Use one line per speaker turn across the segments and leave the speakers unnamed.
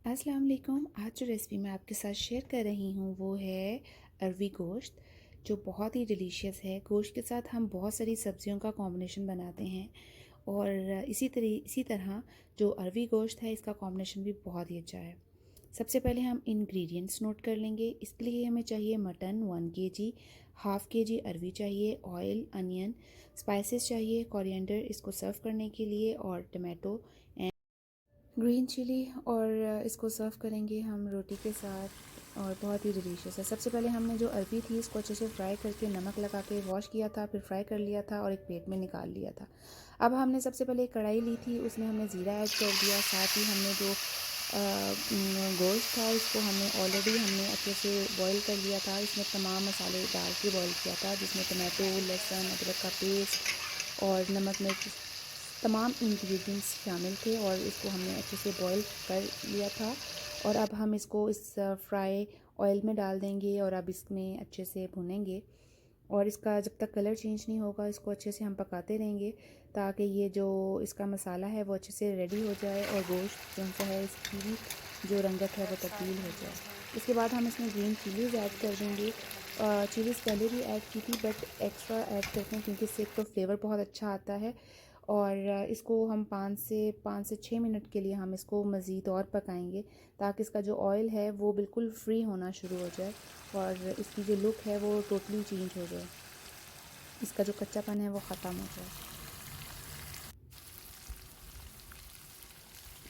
अस्सलाम वालेकुम। आज जो रेसिपी मैं आपके साथ शेयर कर रही हूँ वो है अरवी गोश्त, जो बहुत ही डिलीशियस है। गोश्त के साथ हम बहुत सारी सब्जियों का कॉम्बिनेशन बनाते हैं और इसी तरह जो अरवी गोश्त है इसका कॉम्बिनेशन भी बहुत ही अच्छा है। सबसे पहले हम इंग्रेडिएंट्स नोट कर लेंगे। इसके लिए हमें चाहिए मटन 1 केजी, हाफ़ केजी अरवी चाहिए, ऑयल, अनियन, स्पाइसेस चाहिए, कोरिएंडर इसको सर्व करने के लिए, और टमाटो, ग्रीन चिली। और इसको सर्व करेंगे हम रोटी के साथ और बहुत ही डिलीशियस है। सबसे पहले हमने जो अरबी थी इसको अच्छे से फ्राई करके नमक लगा के वॉश किया था, फिर फ्राई कर लिया था और एक प्लेट में निकाल लिया था। अब हमने सबसे पहले एक कढ़ाई ली थी, उसमें हमने ज़ीरा ऐड कर दिया। साथ ही हमने जो गोश्त था इसको हमने अच्छे से बॉईल कर लिया था। इसमें तमाम मसाले डाल के बॉईल किया था, जिसमें टमाटो, लहसुन, अदरक का पेस्ट और नमक मिर्च तमाम इंग्रेडिएंट्स शामिल थे, और इसको हमने अच्छे से बॉईल कर लिया था। और अब हम इसको इस फ्राई ऑयल में डाल देंगे और अब इसमें अच्छे से भुनेंगे, और इसका जब तक कलर चेंज नहीं होगा इसको अच्छे से हम पकाते रहेंगे, ताकि ये जो इसका मसाला है वो अच्छे से रेडी हो जाए और गोश्त जो सा है इसकी भी जो रंगत है वो तब्दील हो जाए। इसके बाद हम इसमें ग्रीन चिलीज़ ऐड कर देंगे। चिलीज़ पहले भी ऐड की थी बट एक्स्ट्रा ऐड करते हैं क्योंकि इससे एक तो फ्लेवर बहुत अच्छा आता है। और इसको हम 5 से 6 मिनट के लिए हम इसको मज़ीद और पकाएंगे, ताकि इसका जो ऑयल है वो बिल्कुल फ्री होना शुरू हो जाए और इसकी जो लुक है वो टोटली चेंज हो जाए, इसका जो कच्चापन है वो ख़त्म हो जाए।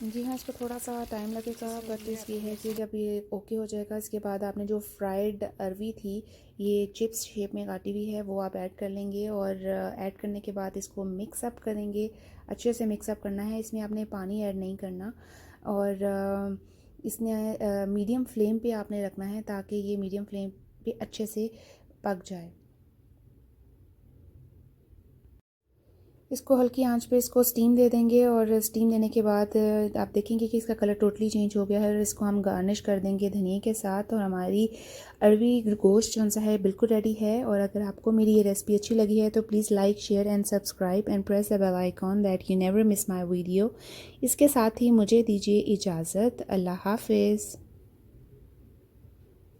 जी हाँ, इसको थोड़ा सा टाइम लगेगा, बट इस ये है कि जब ये ओके हो जाएगा इसके बाद आपने जो फ्राइड अरवी थी ये चिप्स शेप में काटी हुई है वो आप ऐड कर लेंगे, और ऐड करने के बाद इसको मिक्स अप करेंगे। अच्छे से मिक्स अप करना है, इसमें आपने पानी ऐड नहीं करना। और इसने मीडियम फ्लेम पे आपने रखना है ताकि ये मीडियम फ्लेम पे अच्छे से पक जाए। इसको हल्की आंच पे इसको स्टीम दे देंगे, और स्टीम देने के बाद आप देखेंगे कि इसका कलर टोटली चेंज हो गया है, और इसको हम गार्निश कर देंगे धनिए के साथ। और हमारी अरवी गोश्त जो सा है बिल्कुल रेडी है। और अगर आपको मेरी ये रेसिपी अच्छी लगी है तो please like, share and subscribe and press the bell icon that you never miss my video. इसके साथ ही मुझे दीजिए इजाज़त। अल्लाह हाफिज़।